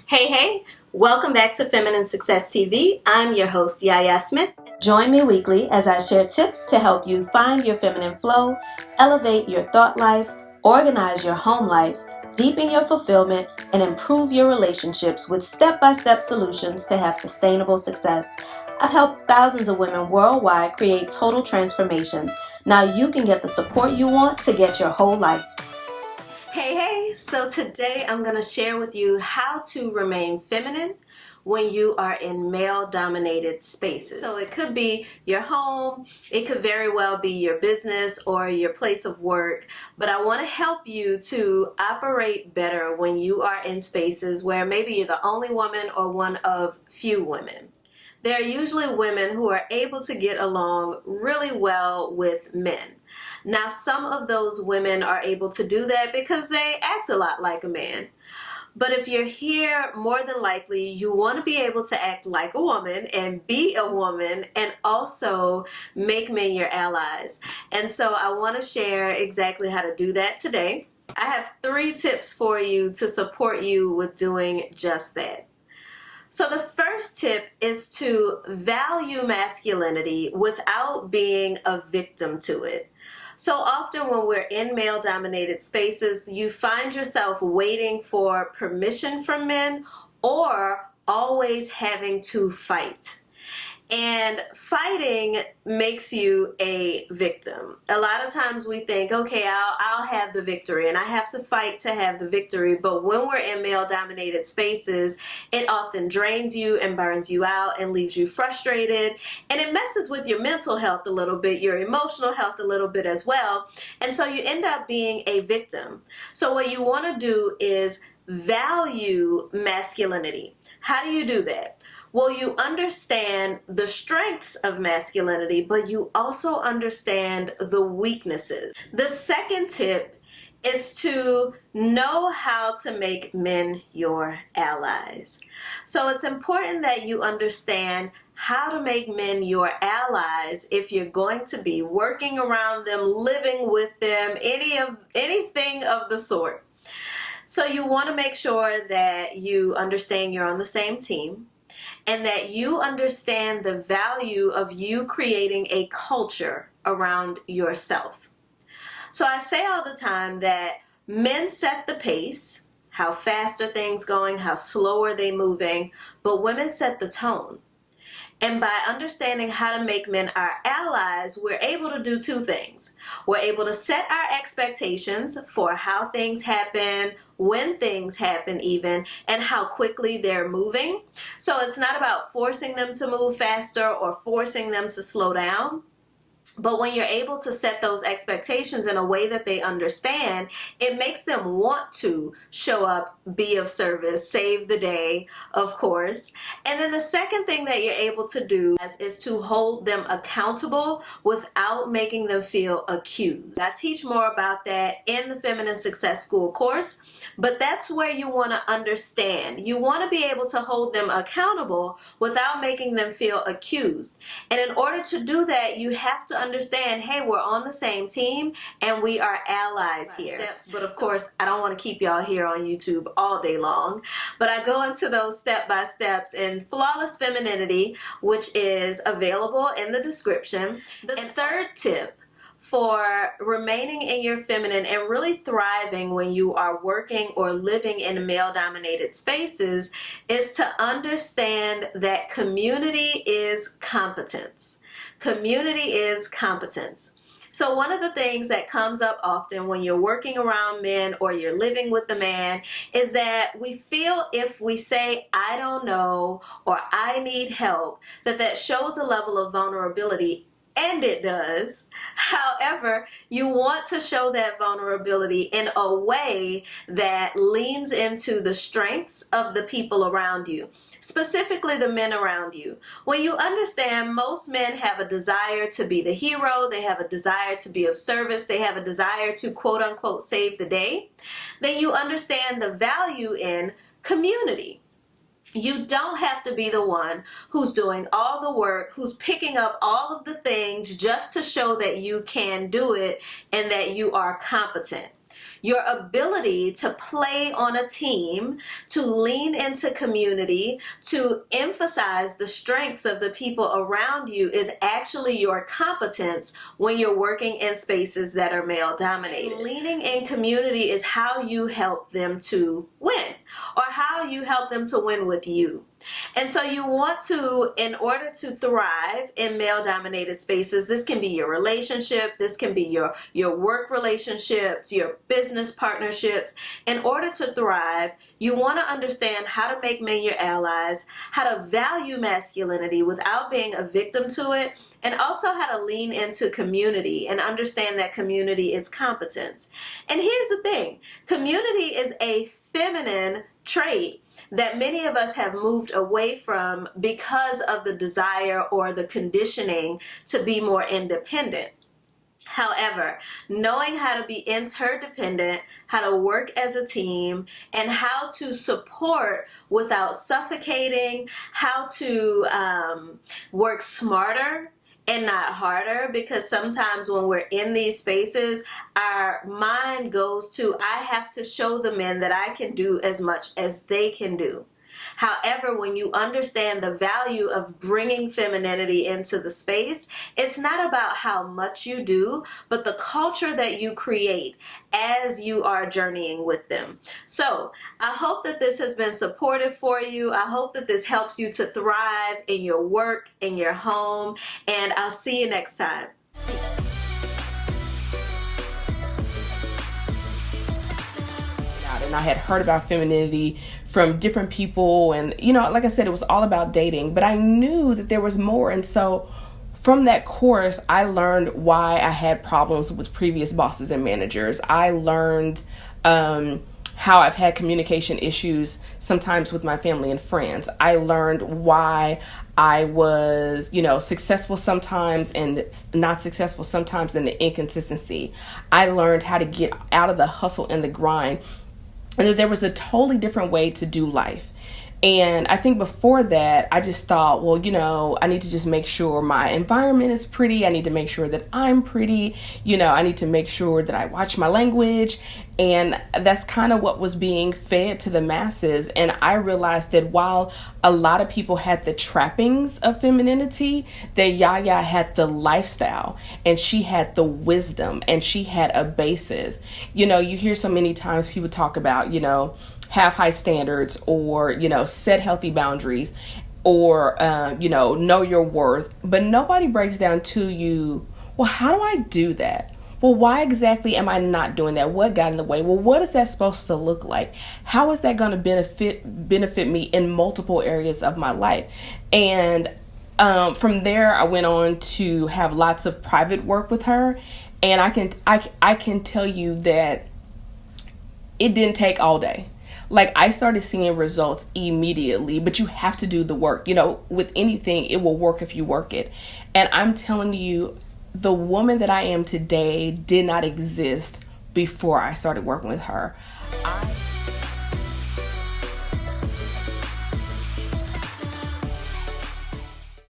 Hey, welcome back to Feminine Success TV. I'm your host, Yahya Smith. Join me weekly as I share tips to help you find your feminine flow, elevate your thought life, organize your home life, deepen your fulfillment, and improve your relationships with step-by-step solutions to have sustainable success. I've helped thousands of women worldwide create total transformations. Now you can get the support you want to get your whole life. Hey, so today I'm going to share with you how to remain feminine when you are in male-dominated spaces. So it could be your home, it could very well be your business or your place of work, but I want to help you to operate better when you are in spaces where maybe you're the only woman or one of few women. There are usually women who are able to get along really well with men. Now, some of those women are able to do that because they act a lot like a man. But if you're here, more than likely, you want to be able to act like a woman and be a woman and also make men your allies. And so I want to share exactly how to do that today. I have 3 tips for you to support you with doing just that. So the first tip is to value masculinity without being a victim to it. So often when we're in male-dominated spaces, you find yourself waiting for permission from men or always having to fight. And fighting makes you a victim. A lot of times we think, okay, I'll have the victory and I have to fight to have the victory. But when we're in male-dominated spaces, it often drains you and burns you out and leaves you frustrated. And it messes with your mental health a little bit, your emotional health a little bit as well. And so you end up being a victim. So what you want to do is value masculinity. How do you do that? Well, you understand the strengths of masculinity, but you also understand the weaknesses. The second tip is to know how to make men your allies. So it's important that you understand how to make men your allies if you're going to be working around them, living with them, anything of the sort. So you want to make sure that you understand you're on the same team, and that you understand the value of you creating a culture around yourself. So I say all the time that men set the pace, how fast are things going, how slow are they moving, but women set the tone. And by understanding how to make men our allies, we're able to do 2 things. We're able to set our expectations for how things happen, when things happen even, and how quickly they're moving. So it's not about forcing them to move faster or forcing them to slow down. But when you're able to set those expectations in a way that they understand, it makes them want to show up, be of service, save the day, of course. And then the second thing that you're able to do is to hold them accountable without making them feel accused. I teach more about that in the Feminine Success School course, but that's where you want to understand. You want to be able to hold them accountable without making them feel accused. And in order to do that, you have to understand, hey, we're on the same team and we are allies here. But of course, I don't want to keep y'all here on YouTube all day long, but I go into those step-by-steps in Flawless Femininity, which is available in the description. The third tip for remaining in your feminine and really thriving when you are working or living in male-dominated spaces is to understand that community is competence. Community is competence. So one of the things that comes up often when you're working around men or you're living with a man is that we feel if we say, I don't know, or I need help, that shows a level of vulnerability. And it does. However, you want to show that vulnerability in a way that leans into the strengths of the people around you, specifically the men around you. When you understand most men have a desire to be the hero, they have a desire to be of service, they have a desire to quote unquote save the day, then you understand the value in community. You don't have to be the one who's doing all the work, who's picking up all of the things just to show that you can do it and that you are competent. your ability to play on a team, to lean into community, to emphasize the strengths of the people around you is actually your competence when you're working in spaces that are male dominated. Leaning in community is how you help them to win, or how you help them to win with you. And so you want to, in order to thrive in male-dominated spaces, this can be your relationship, this can be your work relationships, your business partnerships. In order to thrive, you want to understand how to make men your allies, how to value masculinity without being a victim to it, and also how to lean into community and understand that community is competence. And here's the thing, community is a feminine trait that many of us have moved away from because of the desire or the conditioning to be more independent. However, knowing how to be interdependent, how to work as a team, and how to support without suffocating, how to work smarter and not harder, because sometimes when we're in these spaces, our mind goes to, I have to show the men that I can do as much as they can do. However, when you understand the value of bringing femininity into the space, it's not about how much you do, but the culture that you create as you are journeying with them. So I hope that this has been supportive for you. I hope that this helps you to thrive in your work, in your home, and I'll see you next time. And I had heard about femininity from different people, and like I said, it was all about dating, but I knew that there was more. And so from that course, I learned why I had problems with previous bosses and managers. I learned how I've had communication issues sometimes with my family and friends. I learned why I was, successful sometimes and not successful sometimes, and the inconsistency. I learned how to get out of the hustle and the grind, and that there was a totally different way to do life. And I think before that, I just thought, well, I need to just make sure my environment is pretty. I need to make sure that I'm pretty. I need to make sure that I watch my language. And that's kind of what was being fed to the masses. And I realized that while a lot of people had the trappings of femininity, that Yahya had the lifestyle, and she had the wisdom, and she had a basis. You hear so many times people talk about, have high standards, or, set healthy boundaries, or, know your worth. But nobody breaks down to you, well, how do I do that? Well, why exactly am I not doing that? What got in the way? Well, what is that supposed to look like? How is that going to benefit me in multiple areas of my life? And from there, I went on to have lots of private work with her. And I can tell you that it didn't take all day. Like, I started seeing results immediately, but you have to do the work. With anything, it will work if you work it. And I'm telling you, the woman that I am today did not exist before I started working with her.